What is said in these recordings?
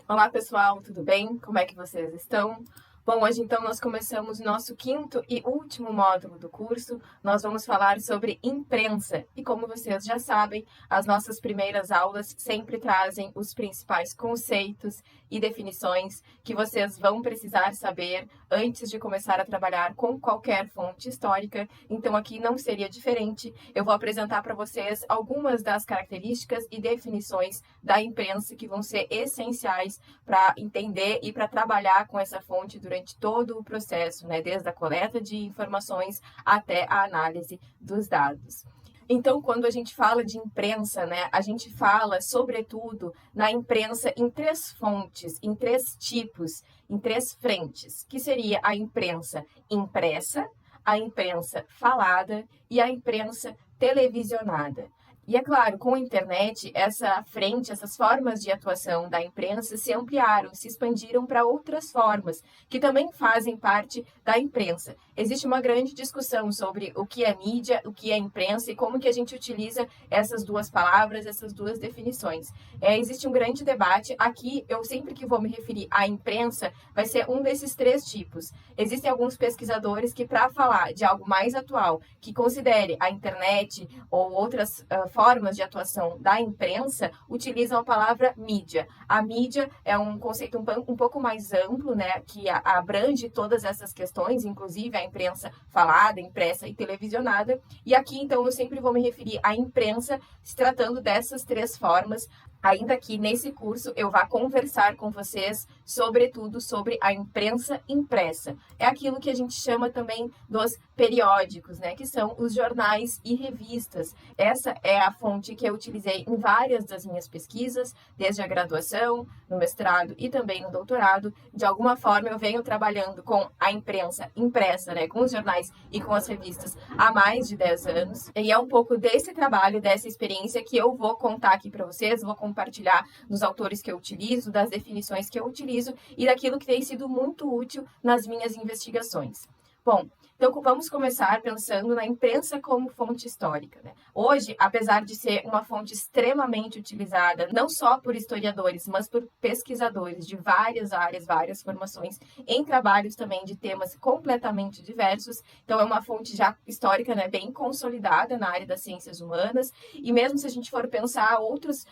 Olá pessoal, tudo bem? Como é que vocês estão? Bom, hoje então nós começamos o nosso quinto e último módulo do curso. Nós vamos falar sobre imprensa e como vocês já sabem, as nossas primeiras aulas sempre trazem os principais conceitos e definições que vocês vão precisar saber antes de começar a trabalhar com qualquer fonte histórica. Então aqui não seria diferente. Eu vou apresentar para vocês algumas das características e definições da imprensa que vão ser essenciais para entender e para trabalhar com essa fonte durante todo o processo, né? Desde a coleta de informações até a análise dos dados. Então, quando a gente fala de imprensa, né, a gente fala, sobretudo, na imprensa em três fontes, em três tipos, em três frentes, que seria a imprensa impressa, a imprensa falada e a imprensa televisionada. E é claro, com a internet, essa frente, essas formas de atuação da imprensa se ampliaram, se expandiram para outras formas, que também fazem parte da imprensa. Existe uma grande discussão sobre o que é mídia, o que é imprensa e como que a gente utiliza essas duas palavras, essas duas definições. Existe um grande debate. Aqui, eu sempre que vou me referir à imprensa, vai ser um desses três tipos. Existem alguns pesquisadores que, para falar de algo mais atual, que considere a internet ou outras formas de atuação da imprensa, utilizam a palavra mídia. A mídia é um conceito um pouco mais amplo, né, que abrange todas essas questões, inclusive a imprensa falada, impressa e televisionada. E aqui, então, eu sempre vou me referir à imprensa, se tratando dessas três formas, ainda que nesse curso eu vá conversar com vocês, sobretudo, sobre a imprensa impressa. É aquilo que a gente chama também dos periódicos, né, que são os jornais e revistas. Essa é a fonte que eu utilizei em várias das minhas pesquisas, desde a graduação, no mestrado e também no doutorado. De alguma forma, eu venho trabalhando com a imprensa impressa, né, com os jornais e com as revistas há mais de 10 anos. E é um pouco desse trabalho, dessa experiência que eu vou contar aqui para vocês, vou compartilhar dos autores que eu utilizo, das definições que eu utilizo e daquilo que tem sido muito útil nas minhas investigações. Bom, então vamos começar pensando na imprensa como fonte histórica, né? Hoje, apesar de ser uma fonte extremamente utilizada, não só por historiadores, mas por pesquisadores de várias áreas, várias formações, em trabalhos também de temas completamente diversos, então é uma fonte já histórica, né, bem consolidada na área das ciências humanas, e mesmo se a gente for pensar outros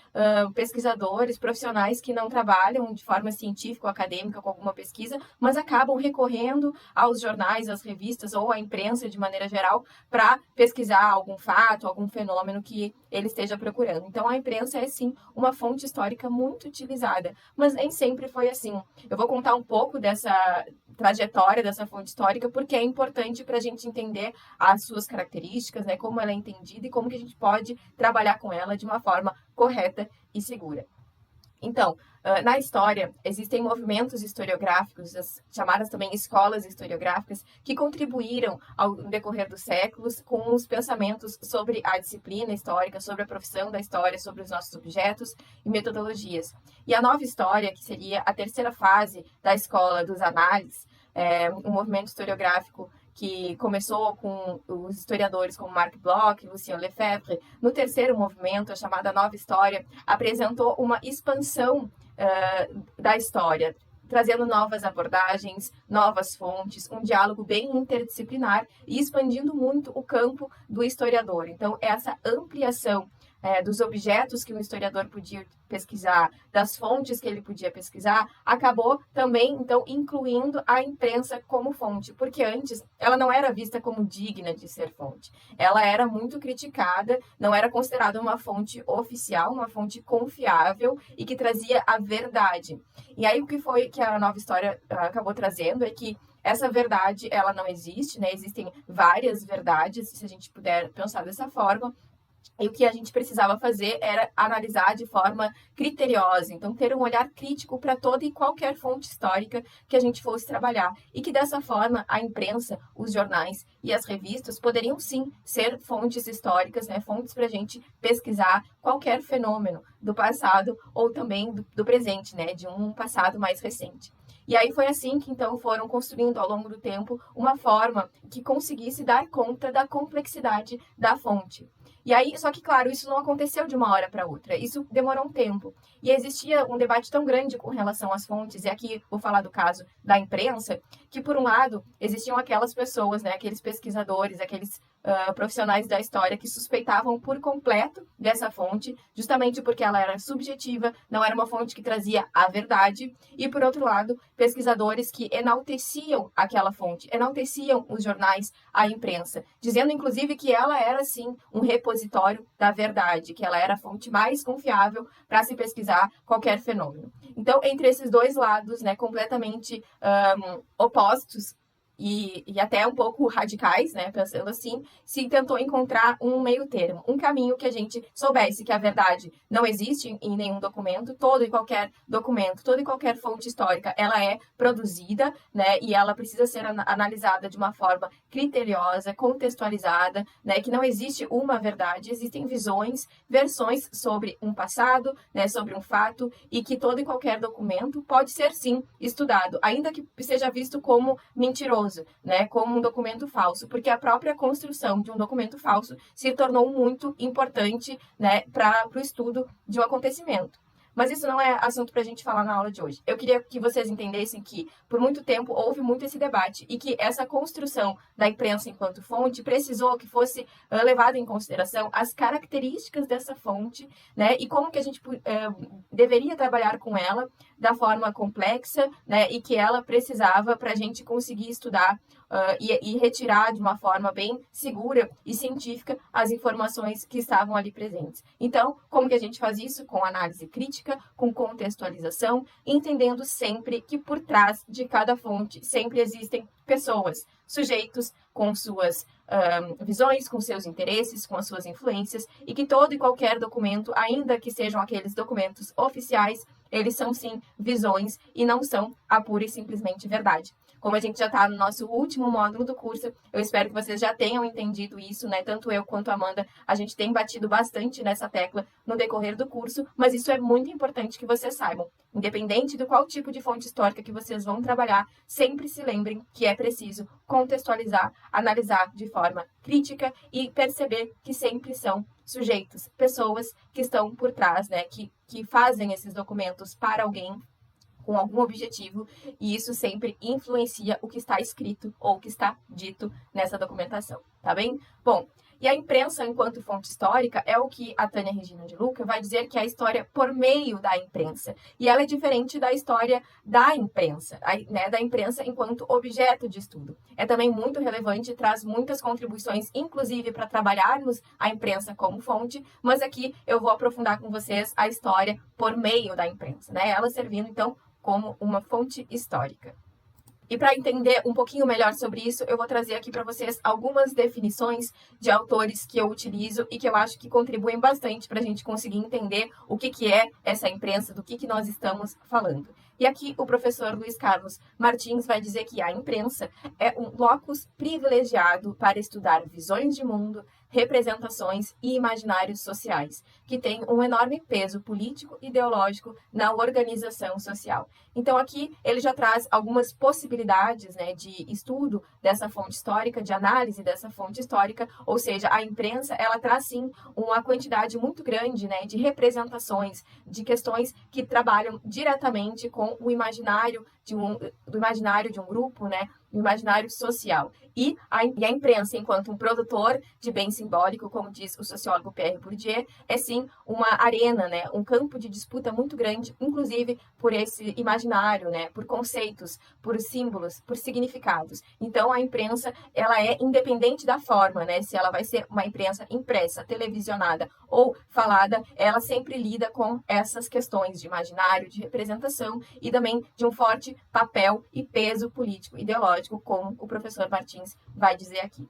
pesquisadores, profissionais que não trabalham de forma científica ou acadêmica com alguma pesquisa, mas acabam recorrendo aos jornais, às revistas ou à imprensa de maneira geral para pesquisar algum fato, algum fenômeno que ele esteja procurando. Então, a imprensa é, sim, uma fonte histórica muito utilizada, mas nem sempre foi assim. Eu vou contar um pouco dessa trajetória dessa fonte histórica, porque é importante para a gente entender as suas características, né, como ela é entendida e como que a gente pode trabalhar com ela de uma forma correta e segura. Então, na história, existem movimentos historiográficos, as chamadas também escolas historiográficas, que contribuíram ao decorrer dos séculos com os pensamentos sobre a disciplina histórica, sobre a profissão da história, sobre os nossos objetos e metodologias. E a nova história, que seria a terceira fase da escola dos análises, um movimento historiográfico que começou com os historiadores como Marc Bloch e Lucien Lefebvre. No terceiro movimento, a chamada Nova História, apresentou uma expansão da história, trazendo novas abordagens, novas fontes, um diálogo bem interdisciplinar e expandindo muito o campo do historiador. Então, essa ampliação dos objetos que o historiador podia pesquisar, das fontes que ele podia pesquisar, acabou também, então, incluindo a imprensa como fonte, porque antes ela não era vista como digna de ser fonte. Ela era muito criticada, não era considerada uma fonte oficial, uma fonte confiável e que trazia a verdade. E aí, o que foi que a nova história acabou trazendo é que essa verdade, ela não existe, né? Existem várias verdades, se a gente puder pensar dessa forma. E o que a gente precisava fazer era analisar de forma criteriosa, então ter um olhar crítico para toda e qualquer fonte histórica que a gente fosse trabalhar. E que dessa forma a imprensa, os jornais e as revistas poderiam sim ser fontes históricas, né, fontes para a gente pesquisar qualquer fenômeno do passado ou também do presente, né, de um passado mais recente. E aí foi assim que então foram construindo ao longo do tempo uma forma que conseguisse dar conta da complexidade da fonte. E aí, só que, claro, isso não aconteceu de uma hora para outra, isso demorou um tempo. E existia um debate tão grande com relação às fontes, e aqui vou falar do caso da imprensa, que, por um lado, existiam aquelas pessoas, né, aqueles pesquisadores, aqueles profissionais da história que suspeitavam por completo dessa fonte, justamente porque ela era subjetiva, não era uma fonte que trazia a verdade, e, por outro lado, pesquisadores que enalteciam aquela fonte, enalteciam os jornais, a imprensa, dizendo, inclusive, que ela era, sim, um repositório da verdade, que ela era a fonte mais confiável para se pesquisar qualquer fenômeno. Então, entre esses dois lados, né, completamente opostos, e até um pouco radicais, né, pensando assim, se tentou encontrar um meio termo, um caminho que a gente soubesse que a verdade não existe em nenhum documento, todo e qualquer documento, toda e qualquer fonte histórica, ela é produzida, né, e ela precisa ser analisada de uma forma criteriosa, contextualizada, né, que não existe uma verdade, existem visões, versões sobre um passado, né, sobre um fato, e que todo e qualquer documento pode ser, sim, estudado, ainda que seja visto como mentiroso, né, como um documento falso, porque a própria construção de um documento falso se tornou muito importante, né, para o estudo de um acontecimento. Mas isso não é assunto para a gente falar na aula de hoje. Eu queria que vocês entendessem que, por muito tempo, houve muito esse debate e que essa construção da imprensa enquanto fonte precisou que fosse levada em consideração as características dessa fonte, né, e como que a gente deveria trabalhar com ela da forma complexa, né, e que ela precisava para a gente conseguir estudar e retirar de uma forma bem segura e científica as informações que estavam ali presentes. Então, como que a gente faz isso? Com análise crítica, com contextualização, entendendo sempre que por trás de cada fonte sempre existem pessoas, sujeitos com suas visões, com seus interesses, com as suas influências, e que todo e qualquer documento, ainda que sejam aqueles documentos oficiais, eles são sim visões e não são a pura e simplesmente verdade. Como a gente já está no nosso último módulo do curso, eu espero que vocês já tenham entendido isso, né? Tanto eu quanto a Amanda, a gente tem batido bastante nessa tecla no decorrer do curso, mas isso é muito importante que vocês saibam. Independente do qual tipo de fonte histórica que vocês vão trabalhar, sempre se lembrem que é preciso contextualizar, analisar de forma crítica e perceber que sempre são sujeitos, pessoas que estão por trás, né? Que fazem esses documentos para alguém, com algum objetivo, e isso sempre influencia o que está escrito ou o que está dito nessa documentação, tá bem? Bom, e a imprensa enquanto fonte histórica é o que a Tânia Regina de Luca vai dizer que é a história por meio da imprensa. E ela é diferente da história da imprensa, né, da imprensa enquanto objeto de estudo. É também muito relevante, traz muitas contribuições, inclusive para trabalharmos a imprensa como fonte, mas aqui eu vou aprofundar com vocês a história por meio da imprensa, né? Ela servindo, então, como uma fonte histórica. E para entender um pouquinho melhor sobre isso, eu vou trazer aqui para vocês algumas definições de autores que eu utilizo e que eu acho que contribuem bastante para a gente conseguir entender o que é essa imprensa, do que nós estamos falando. E aqui o professor Luiz Carlos Martins vai dizer que a imprensa é um locus privilegiado para estudar visões de mundo, representações e imaginários sociais, que tem um enorme peso político e ideológico na organização social. Então aqui ele já traz algumas possibilidades, né, de estudo dessa fonte histórica, de análise dessa fonte histórica, ou seja, a imprensa ela traz sim uma quantidade muito grande, né, de representações, de questões que trabalham diretamente com o imaginário do imaginário de um grupo, né, o imaginário social. E a imprensa, enquanto um produtor de bem simbólico, como diz o sociólogo Pierre Bourdieu, é sim uma arena, né, um campo de disputa muito grande, inclusive por esse imaginário, né, por conceitos, por símbolos, por significados. Então, a imprensa, ela é independente da forma, né, se ela vai ser uma imprensa impressa, televisionada ou falada, ela sempre lida com essas questões de imaginário, de representação e também de um forte papel e peso político ideológico, como o professor Martins vai dizer aqui.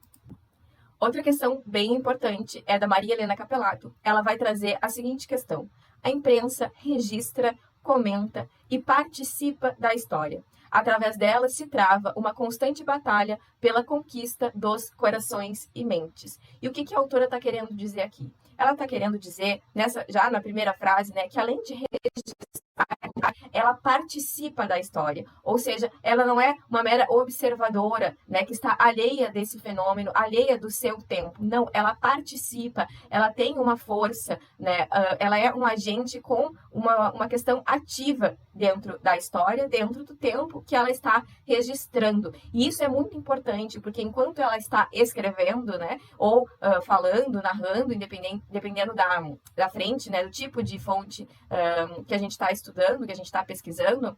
Outra questão bem importante é da Maria Helena Capelato. Ela vai trazer a seguinte questão: a imprensa registra, comenta e participa da história. Através dela se trava uma constante batalha pela conquista dos corações e mentes. E o que a autora está querendo dizer aqui? Ela está querendo dizer, já na primeira frase, né, que além de registrar ela participa da história, ou seja, ela não é uma mera observadora, né, que está alheia desse fenômeno, alheia do seu tempo. Não, ela participa, ela tem uma força, né, ela é um agente com uma questão ativa dentro da história, dentro do tempo que ela está registrando. E isso é muito importante, porque enquanto ela está escrevendo, né, ou falando, narrando, dependendo da frente, né, do tipo de fonte que a gente está estudando, que a gente está pesquisando,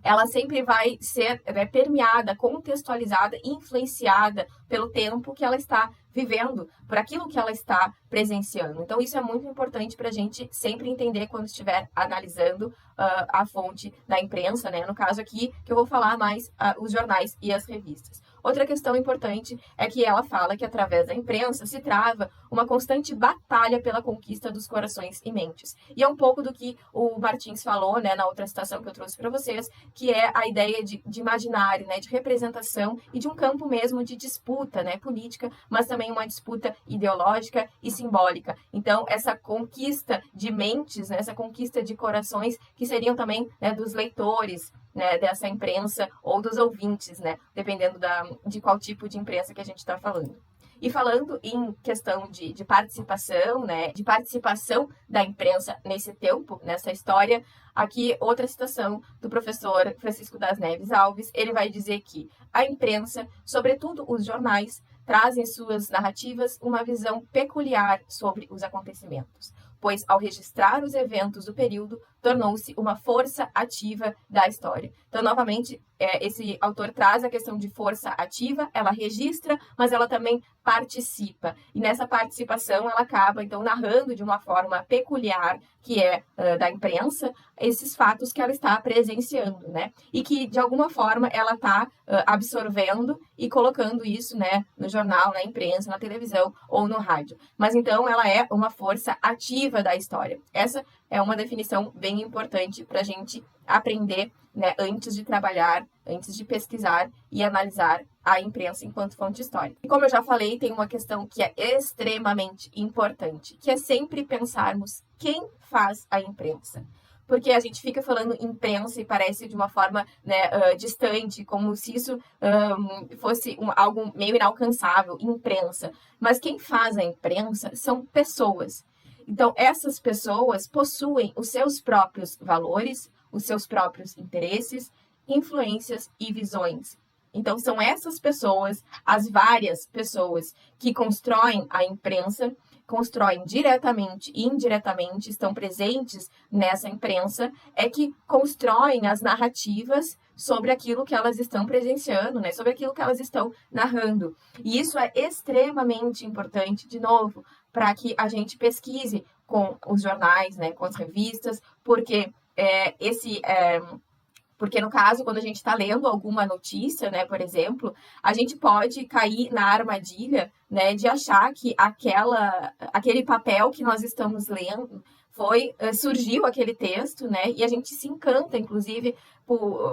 ela sempre vai ser permeada, contextualizada, influenciada pelo tempo que ela está vivendo, por aquilo que ela está presenciando. Então, isso é muito importante para a gente sempre entender quando estiver analisando a fonte da imprensa, né? No caso aqui, que eu vou falar mais os jornais e as revistas. Outra questão importante é que ela fala que através da imprensa se trava uma constante batalha pela conquista dos corações e mentes. E é um pouco do que o Martins falou, né, na outra citação que eu trouxe para vocês, que é a ideia de imaginário, né, de representação e de um campo mesmo de disputa, né, política, mas também uma disputa ideológica e simbólica. Então, essa conquista de mentes, né, essa conquista de corações, que seriam também, né, dos leitores, né, dessa imprensa ou dos ouvintes, né, dependendo de qual tipo de imprensa que a gente está falando. E falando em questão de participação, né, de participação da imprensa nesse tempo, nessa história, aqui outra citação do professor Francisco das Neves Alves, ele vai dizer que a imprensa, sobretudo os jornais, trazem em suas narrativas uma visão peculiar sobre os acontecimentos, pois ao registrar os eventos do período, tornou-se uma força ativa da história. Então, novamente, esse autor traz a questão de força ativa, ela registra, mas ela também participa. E nessa participação, ela acaba, então, narrando de uma forma peculiar, que é da imprensa, esses fatos que ela está presenciando, né? E que, de alguma forma, ela está absorvendo e colocando isso, né, no jornal, na imprensa, na televisão ou no rádio. Mas, então, ela é uma força ativa da história. Essa é uma definição bem importante para a gente aprender, né, antes de trabalhar, antes de pesquisar e analisar a imprensa enquanto fonte histórica. E como eu já falei, tem uma questão que é extremamente importante, que é sempre pensarmos quem faz a imprensa. Porque a gente fica falando imprensa e parece de uma forma, né, distante, como se isso fosse algo meio inalcançável, imprensa. Mas quem faz a imprensa são pessoas. Então, essas pessoas possuem os seus próprios valores, os seus próprios interesses, influências e visões. Então, são essas pessoas, as várias pessoas que constroem a imprensa, constroem diretamente e indiretamente, estão presentes nessa imprensa, é que constroem as narrativas sobre aquilo que elas estão presenciando, né? Sobre aquilo que elas estão narrando. E isso é extremamente importante, de novo, para que a gente pesquise com os jornais, né, com as revistas, porque porque, no caso, quando a gente está lendo alguma notícia, né, por exemplo, a gente pode cair na armadilha, né, de achar que aquele papel que nós estamos lendo surgiu aquele texto, né, e a gente se encanta, inclusive,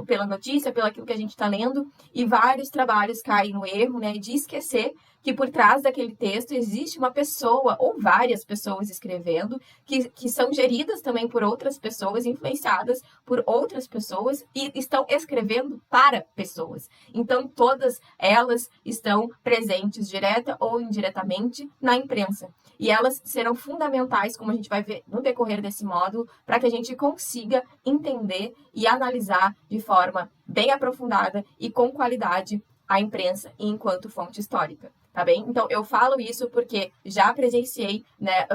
pela notícia, pelo aquilo que a gente está lendo, e vários trabalhos caem no erro, né, de esquecer que por trás daquele texto existe uma pessoa ou várias pessoas escrevendo, que são geridas também por outras pessoas, influenciadas por outras pessoas e estão escrevendo para pessoas. Então, todas elas estão presentes, direta ou indiretamente, na imprensa. E elas serão fundamentais, como a gente vai ver no decorrer desse módulo, para que a gente consiga entender e analisar de forma bem aprofundada e com qualidade a imprensa enquanto fonte histórica. Tá bem? Então, eu falo isso porque já presenciei, né,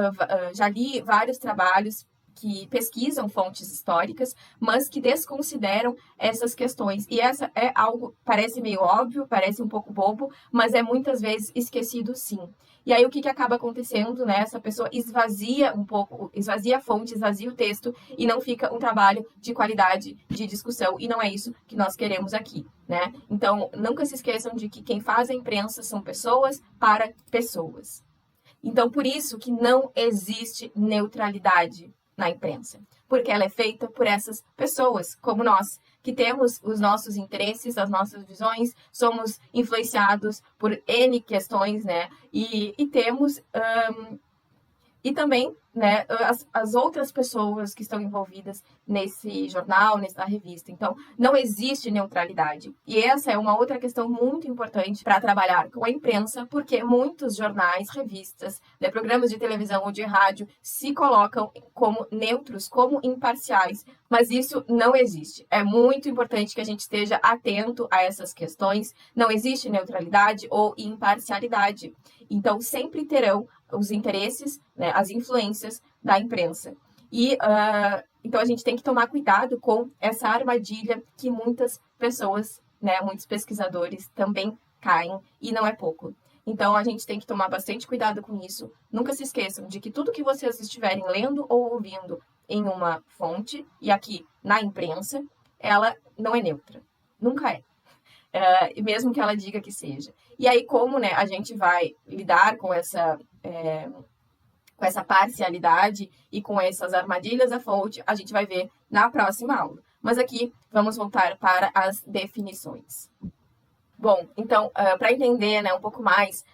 já li vários trabalhos que pesquisam fontes históricas, mas que desconsideram essas questões. E essa é algo, parece meio óbvio, parece um pouco bobo, mas é muitas vezes esquecido sim. E aí o que acaba acontecendo, né? Essa pessoa esvazia um pouco, esvazia a fonte, esvazia o texto e não fica um trabalho de qualidade de discussão. E não é isso que nós queremos aqui, né? Então, nunca se esqueçam de que quem faz a imprensa são pessoas para pessoas. Então, por isso que não existe neutralidade na imprensa, porque ela é feita por essas pessoas, como nós, que temos os nossos interesses, as nossas visões, somos influenciados por N questões, né? E temos e também, né, as outras pessoas que estão envolvidas nesse jornal, nessa revista. Então, não existe neutralidade. E essa é uma outra questão muito importante para trabalhar com a imprensa, porque muitos jornais, revistas, né, programas de televisão ou de rádio se colocam como neutros, como imparciais, mas isso não existe. É muito importante que a gente esteja atento a essas questões. Não existe neutralidade ou imparcialidade. Então, sempre terão os interesses, né, as influências da imprensa. E então a gente tem que tomar cuidado com essa armadilha que muitas pessoas, né, muitos pesquisadores também caem, e não é pouco. Então a gente tem que tomar bastante cuidado com isso. Nunca se esqueçam de que tudo que vocês estiverem lendo ou ouvindo em uma fonte, e aqui na imprensa, ela não é neutra. Nunca é. Mesmo que ela diga que seja. E aí, como, né, a gente vai lidar com essa parcialidade e com essas armadilhas da fonte, a gente vai ver na próxima aula. Mas aqui, vamos voltar para as definições. Bom, então, para entender, né, um pouco mais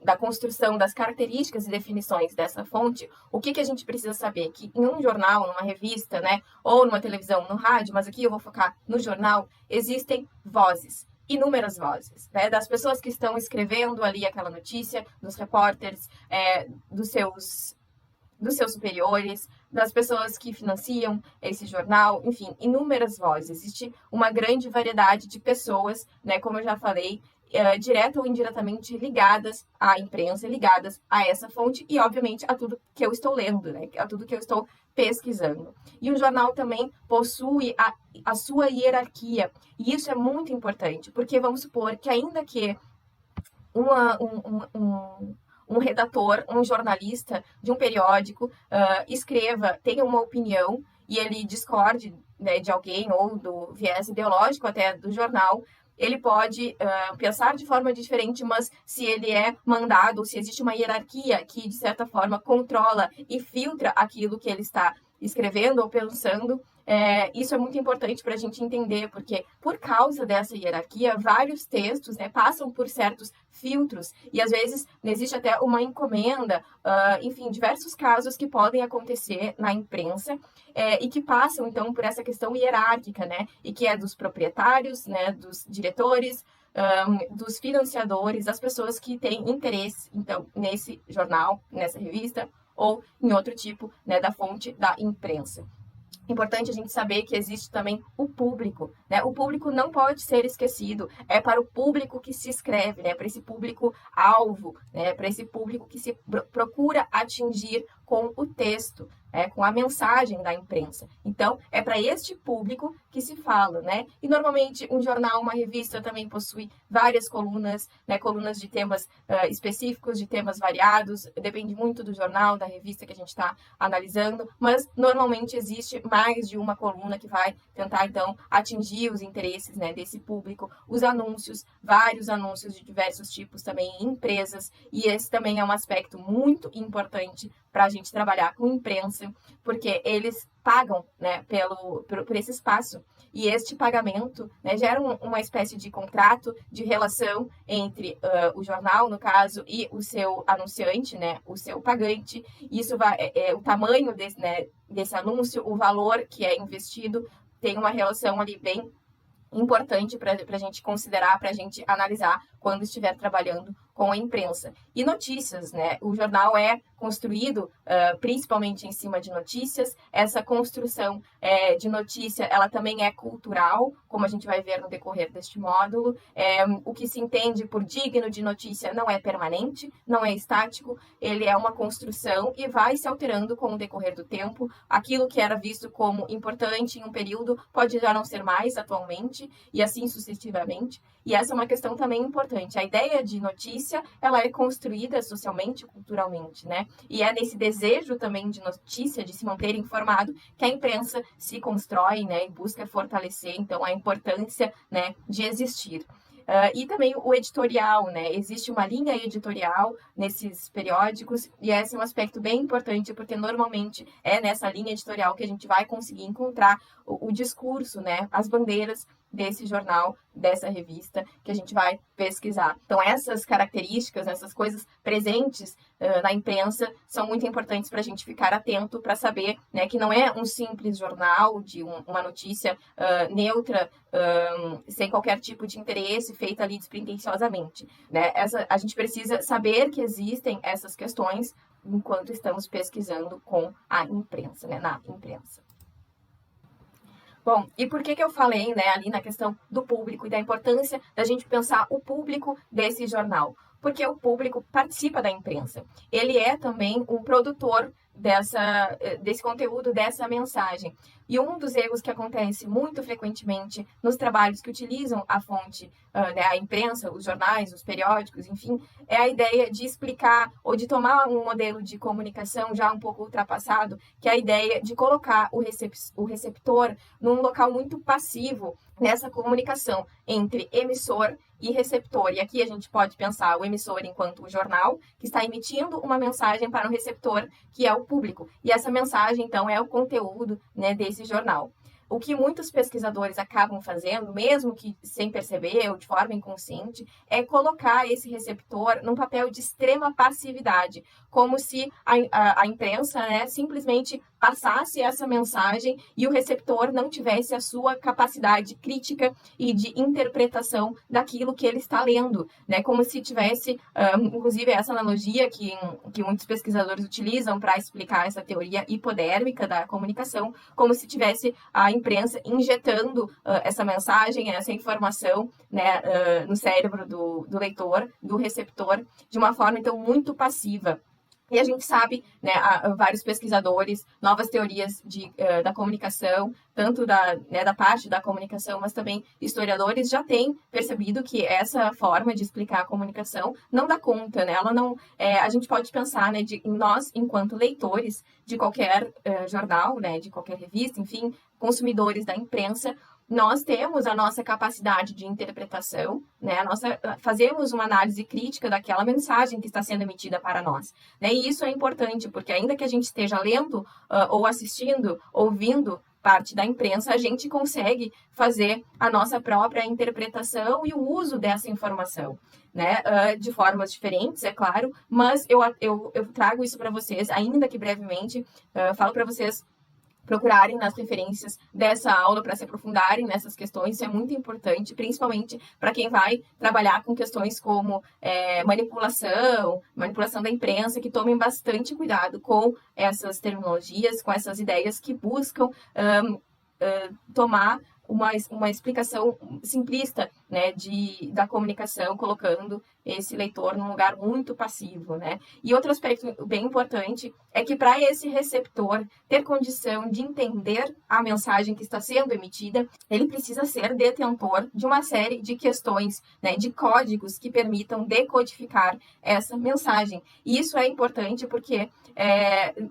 da construção das características e definições dessa fonte, o que a gente precisa saber? Que em um jornal, numa revista, né, ou numa televisão, no rádio, mas aqui eu vou focar no jornal, existem vozes, inúmeras vozes, né, das pessoas que estão escrevendo ali aquela notícia, dos repórteres, dos seus superiores, das pessoas que financiam esse jornal, enfim, inúmeras vozes. Existe uma grande variedade de pessoas, né, como eu já falei, direta ou indiretamente ligadas à imprensa, ligadas a essa fonte e, obviamente, a tudo que eu estou lendo, né, a tudo que eu estou pesquisando. E o jornal também possui a sua hierarquia, e isso é muito importante, porque vamos supor que ainda que um redator, um jornalista de um periódico escreva, tenha uma opinião e ele discorde, né, de alguém ou do viés ideológico até do jornal, ele pode pensar de forma diferente, mas se ele é mandado, se existe uma hierarquia que, de certa forma, controla e filtra aquilo que ele está escrevendo ou pensando, isso é muito importante para a gente entender, porque por causa dessa hierarquia, vários textos, né, passam por certos filtros e às vezes existe até uma encomenda, enfim, diversos casos que podem acontecer na imprensa e que passam então por essa questão hierárquica, né, e que é dos proprietários, né, dos diretores, dos financiadores, das pessoas que têm interesse então nesse jornal, nessa revista ou em outro tipo, né, da fonte da imprensa. Importante a gente saber que existe também o público, né? O público não pode ser esquecido, é para o público que se escreve, né? Para esse público-alvo, né? Para esse público que se procura atingir com o texto, né? Com a mensagem da imprensa. Então, é para este público que se fala, né? E normalmente um jornal, uma revista também possui várias colunas, né? Colunas de temas específicos, de temas variados, depende muito do jornal, da revista que a gente está analisando, mas normalmente existe mais de uma coluna que vai tentar, então, atingir os interesses, né, desse público. Os anúncios, vários anúncios de diversos tipos também em empresas, e esse também é um aspecto muito importante para a gente trabalhar com imprensa, porque eles pagam, né, por esse espaço. E este pagamento, né, gera uma espécie de contrato, de relação entre o jornal, no caso, e o seu anunciante, né, o seu pagante. Isso o tamanho desse anúncio, o valor que é investido, tem uma relação ali bem importante para a gente considerar, para a gente analisar quando estiver trabalhando com a imprensa. E notícias, né? O jornal é construído principalmente em cima de notícias. Essa construção de notícia, ela também é cultural, como a gente vai ver no decorrer deste módulo. O que se entende por digno de notícia não é permanente, não é estático, ele é uma construção e vai se alterando com o decorrer do tempo. Aquilo que era visto como importante em um período pode já não ser mais atualmente, e assim sucessivamente. E essa é uma questão também importante. A ideia de notícia, ela é construída socialmente, culturalmente, né? E é nesse desejo também de notícia, de se manter informado, que a imprensa se constrói, né? E busca fortalecer, então, a importância, né, de existir. E também o editorial, né? Existe uma linha editorial nesses periódicos, e esse é um aspecto bem importante, porque normalmente é nessa linha editorial que a gente vai conseguir encontrar o discurso, né? As bandeiras desse jornal, dessa revista que a gente vai pesquisar. Então, essas características, essas coisas presentes na imprensa são muito importantes para a gente ficar atento para saber, né, que não é um simples jornal de uma notícia neutra, sem qualquer tipo de interesse, feita ali despretensiosamente, né? A gente precisa saber que existem essas questões enquanto estamos pesquisando com a imprensa, né, na imprensa. Bom, e por que eu falei, né, ali na questão do público e da importância da gente pensar o público desse jornal? Porque o público participa da imprensa. Ele é também um produtor desse conteúdo, dessa mensagem. E um dos erros que acontece muito frequentemente nos trabalhos que utilizam a fonte, né, a imprensa, os jornais, os periódicos, enfim, é a ideia de explicar ou de tomar um modelo de comunicação já um pouco ultrapassado, que é a ideia de colocar o receptor num local muito passivo nessa comunicação entre emissor e receptor. E aqui a gente pode pensar o emissor enquanto o jornal, que está emitindo uma mensagem para um receptor, que é o público. E essa mensagem, então, é o conteúdo, né, desse jornal. O que muitos pesquisadores acabam fazendo, mesmo que sem perceber ou de forma inconsciente, é colocar esse receptor num papel de extrema passividade, como se a imprensa, né, simplesmente passasse essa mensagem e o receptor não tivesse a sua capacidade crítica e de interpretação daquilo que ele está lendo, né? Como se tivesse, inclusive essa analogia que muitos pesquisadores utilizam para explicar essa teoria hipodérmica da comunicação, como se tivesse a imprensa injetando essa mensagem, essa informação, né, no cérebro do leitor, do receptor, de uma forma, então, muito passiva. E a gente sabe, né, vários pesquisadores, novas teorias da comunicação, tanto da parte da comunicação, mas também historiadores já têm percebido que essa forma de explicar a comunicação não dá conta, né? Ela não, a gente pode pensar, né, nós, enquanto leitores de qualquer jornal, né, de qualquer revista, enfim, consumidores da imprensa, nós temos a nossa capacidade de interpretação, né? Fazemos uma análise crítica daquela mensagem que está sendo emitida para nós, né? E isso é importante, porque ainda que a gente esteja lendo ou assistindo, ouvindo parte da imprensa, a gente consegue fazer a nossa própria interpretação e o uso dessa informação, né? De formas diferentes, é claro, mas eu trago isso para vocês, ainda que brevemente, falo para vocês procurarem nas referências dessa aula para se aprofundarem nessas questões. Isso é muito importante, principalmente para quem vai trabalhar com questões como manipulação da imprensa, que tomem bastante cuidado com essas terminologias, com essas ideias que buscam tomar uma explicação simplista, né, da comunicação, colocando esse leitor num lugar muito passivo, né? E outro aspecto bem importante é que para esse receptor ter condição de entender a mensagem que está sendo emitida, ele precisa ser detentor de uma série de questões, né, de códigos que permitam decodificar essa mensagem. E isso é importante porque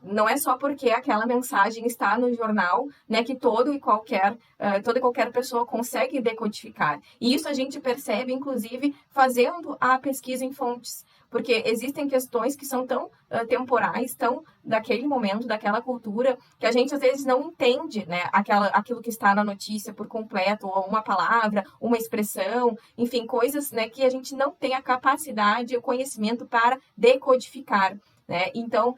não é só porque aquela mensagem está no jornal, né, que toda e qualquer pessoa consegue decodificar. E isso a gente percebe, inclusive, fazendo a pesquisa em fontes, porque existem questões que são tão temporais, tão daquele momento, daquela cultura, que a gente às vezes não entende, né, aquilo que está na notícia por completo, ou uma palavra, uma expressão, enfim, coisas, né, que a gente não tem a capacidade, o conhecimento para decodificar, né? Então,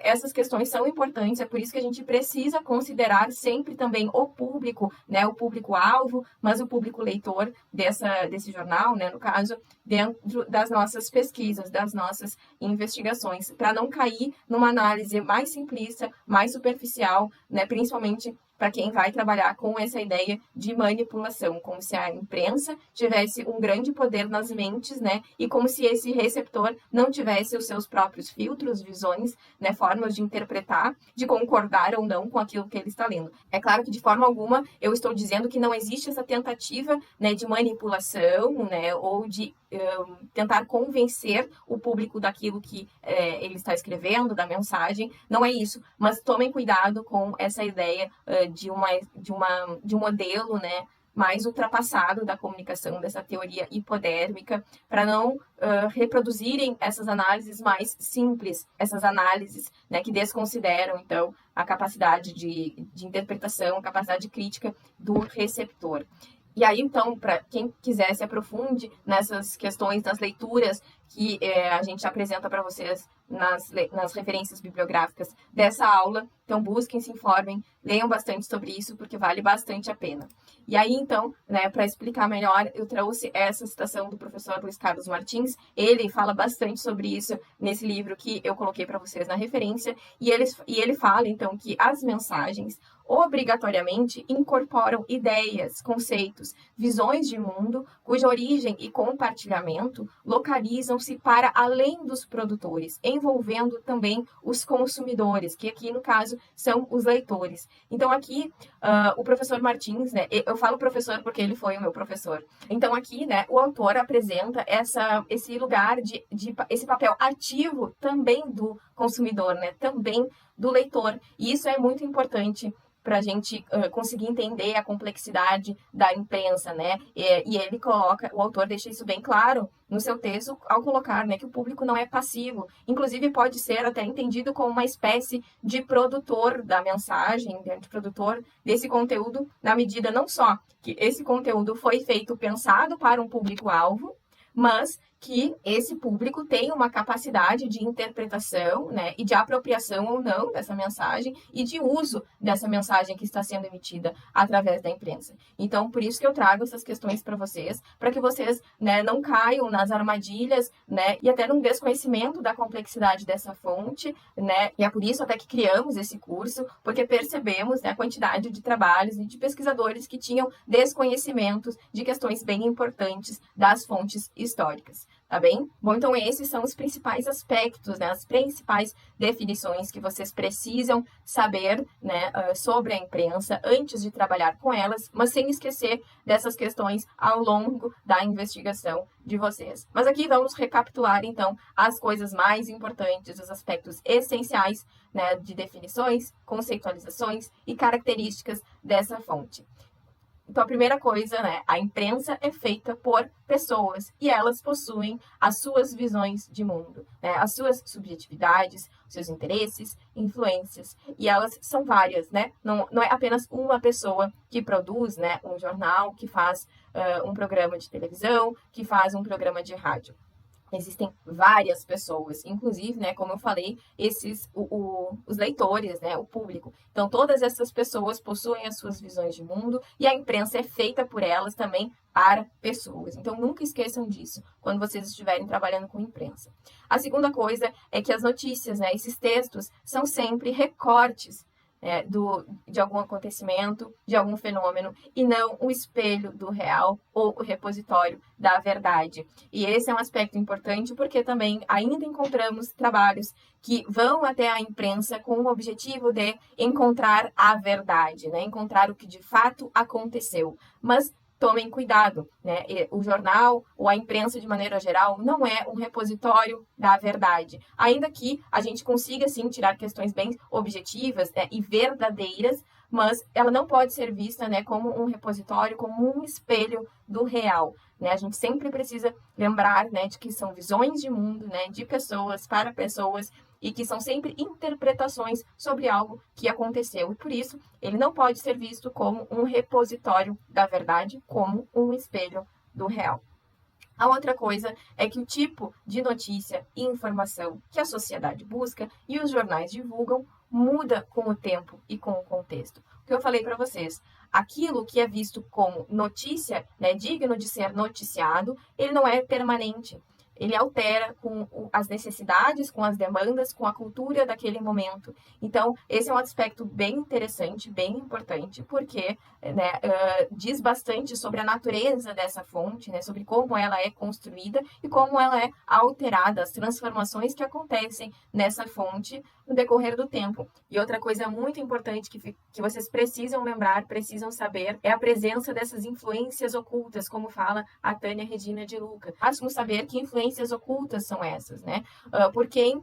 essas questões são importantes, é por isso que a gente precisa considerar sempre também o público, né, o público-alvo, mas o público leitor desse jornal, né, no caso, dentro das nossas pesquisas, das nossas investigações, para não cair numa análise mais simplista, mais superficial, né, principalmente para quem vai trabalhar com essa ideia de manipulação, como se a imprensa tivesse um grande poder nas mentes, né, e como se esse receptor não tivesse os seus próprios filtros, visões, né, formas de interpretar, de concordar ou não com aquilo que ele está lendo. É claro que de forma alguma eu estou dizendo que não existe essa tentativa, né, de manipulação, né, ou de tentar convencer o público daquilo que ele está escrevendo, da mensagem. Não é isso, mas tomem cuidado com essa ideia de um modelo, né, mais ultrapassado da comunicação, dessa teoria hipodérmica, para não reproduzirem essas análises mais simples, essas análises, né, que desconsideram, então, a capacidade de interpretação, a capacidade crítica do receptor. E aí, então, para quem quiser se aprofunde nessas questões das leituras que a gente apresenta para vocês nas referências bibliográficas dessa aula, então busquem, se informem, leiam bastante sobre isso, porque vale bastante a pena. E aí, então, né, para explicar melhor, eu trouxe essa citação do professor Luiz Carlos Martins. Ele fala bastante sobre isso nesse livro que eu coloquei para vocês na referência, e ele fala, então, que as mensagens obrigatoriamente incorporam ideias, conceitos, visões de mundo, cuja origem e compartilhamento localizam-se para além dos produtores, envolvendo também os consumidores, que aqui, no caso, são os leitores. Então, aqui, o professor Martins, né, eu falo professor porque ele foi o meu professor. Então, aqui, né, o autor apresenta esse lugar esse papel ativo também do consumidor, né, também do leitor. E isso é muito importante para a gente conseguir entender a complexidade da imprensa, né? E ele coloca, o autor deixa isso bem claro no seu texto ao colocar, né, que o público não é passivo. Inclusive pode ser até entendido como uma espécie de produtor da mensagem, de produtor desse conteúdo, na medida não só que esse conteúdo foi feito pensado para um público-alvo, mas que esse público tem uma capacidade de interpretação, né, e de apropriação ou não dessa mensagem e de uso dessa mensagem que está sendo emitida através da imprensa. Então, por isso que eu trago essas questões para que vocês, né, não caiam nas armadilhas, né, e até num desconhecimento da complexidade dessa fonte, né, e é por isso até que criamos esse curso, porque percebemos, né, a quantidade de trabalhos e de pesquisadores que tinham desconhecimentos de questões bem importantes das fontes históricas. Tá bem? Bom, então esses são os principais aspectos, né, as principais definições que vocês precisam saber, né, sobre a imprensa antes de trabalhar com elas, mas sem esquecer dessas questões ao longo da investigação de vocês. Mas aqui vamos recapitular, então, as coisas mais importantes, os aspectos essenciais, né, de definições, conceitualizações e características dessa fonte. Então, a primeira coisa, né, a imprensa é feita por pessoas e elas possuem as suas visões de mundo, né, as suas subjetividades, seus interesses, influências, e elas são várias, né? Não é apenas uma pessoa que produz, né, um jornal, que faz um programa de televisão, que faz um programa de rádio. Existem várias pessoas, inclusive, né, como eu falei, os leitores, né, o público. Então, todas essas pessoas possuem as suas visões de mundo e a imprensa é feita por elas também para pessoas. Então, nunca esqueçam disso quando vocês estiverem trabalhando com imprensa. A segunda coisa é que as notícias, né, esses textos, são sempre recortes de algum acontecimento, de algum fenômeno, e não o espelho do real ou o repositório da verdade. E esse é um aspecto importante porque também ainda encontramos trabalhos que vão até a imprensa com o objetivo de encontrar a verdade, né? Encontrar o que de fato aconteceu. Mas tomem cuidado, né? O jornal ou a imprensa de maneira geral não é um repositório da verdade. Ainda que a gente consiga, sim, tirar questões bem objetivas, né, e verdadeiras, mas ela não pode ser vista, né, como um repositório, como um espelho do real. Né? A gente sempre precisa lembrar, né, de que são visões de mundo, né, de pessoas para pessoas, e que são sempre interpretações sobre algo que aconteceu. E por isso, ele não pode ser visto como um repositório da verdade, como um espelho do real. A outra coisa é que o tipo de notícia e informação que a sociedade busca e os jornais divulgam muda com o tempo e com o contexto. O que eu falei para vocês, aquilo que é visto como notícia, né, digno de ser noticiado, ele não é permanente. Ele altera com as necessidades, com as demandas, com a cultura daquele momento. Então, esse é um aspecto bem interessante, bem importante, porque, né, diz bastante sobre a natureza dessa fonte, né, sobre como ela é construída e como ela é alterada, as transformações que acontecem nessa fonte no decorrer do tempo. E outra coisa muito importante que vocês precisam lembrar, precisam saber, é a presença dessas influências ocultas, como fala a Tânia Regina de Luca. Vamos saber que influências ocultas são essas, né? Por quem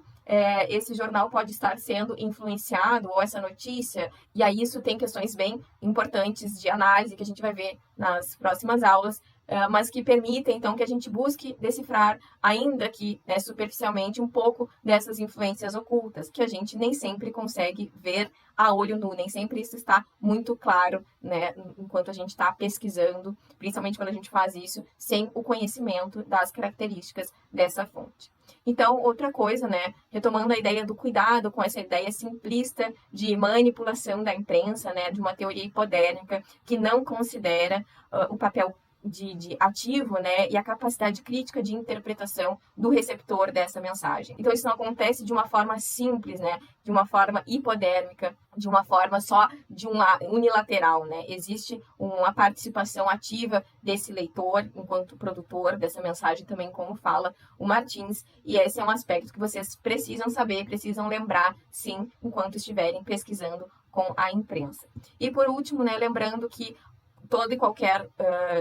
esse jornal pode estar sendo influenciado, ou essa notícia, e aí isso tem questões bem importantes de análise que a gente vai ver nas próximas aulas, mas que permitem, então, que a gente busque decifrar, ainda que, né, superficialmente, um pouco dessas influências ocultas, que a gente nem sempre consegue ver a olho nu, nem sempre isso está muito claro, né, enquanto a gente está pesquisando, principalmente quando a gente faz isso sem o conhecimento das características dessa fonte. Então, outra coisa, né, retomando a ideia do cuidado com essa ideia simplista de manipulação da imprensa, né, de uma teoria hipodérmica que não considera o papel de ativo, né, e a capacidade crítica de interpretação do receptor dessa mensagem. Então, isso não acontece de uma forma simples, né, de uma forma hipodérmica, de uma forma só de unilateral, né? Existe uma participação ativa desse leitor, enquanto produtor dessa mensagem, também como fala o Martins, e esse é um aspecto que vocês precisam saber, precisam lembrar, sim, enquanto estiverem pesquisando com a imprensa. E por último, né, lembrando que todo e qualquer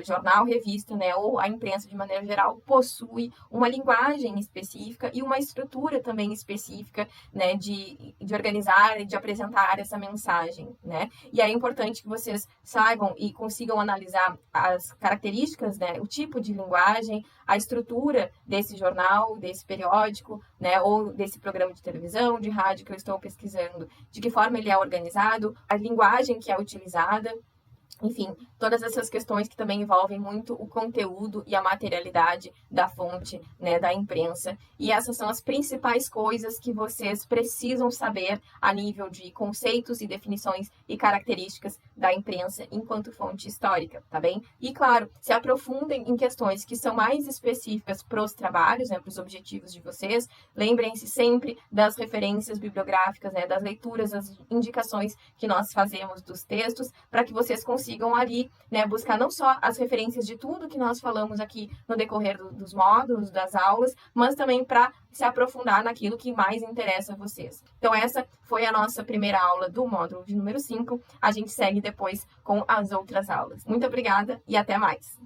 jornal, revista, né, ou a imprensa de maneira geral, possui uma linguagem específica e uma estrutura também específica, né, de organizar e de apresentar essa mensagem, né? E é importante que vocês saibam e consigam analisar as características, né, o tipo de linguagem, a estrutura desse jornal, desse periódico, né, ou desse programa de televisão, de rádio que eu estou pesquisando, de que forma ele é organizado, a linguagem que é utilizada. Enfim, todas essas questões que também envolvem muito o conteúdo e a materialidade da fonte, né, da imprensa. E essas são as principais coisas que vocês precisam saber a nível de conceitos e definições e características da imprensa enquanto fonte histórica, tá bem? E, claro, se aprofundem em questões que são mais específicas para os trabalhos, né, para os objetivos de vocês. Lembrem-se sempre das referências bibliográficas, né, das leituras, das indicações que nós fazemos dos textos, para que vocês consigam ali, né, buscar não só as referências de tudo que nós falamos aqui no decorrer dos módulos, das aulas, mas também para se aprofundar naquilo que mais interessa a vocês. Então, essa foi a nossa primeira aula do módulo de número 5. A gente segue depois com as outras aulas. Muito obrigada e até mais!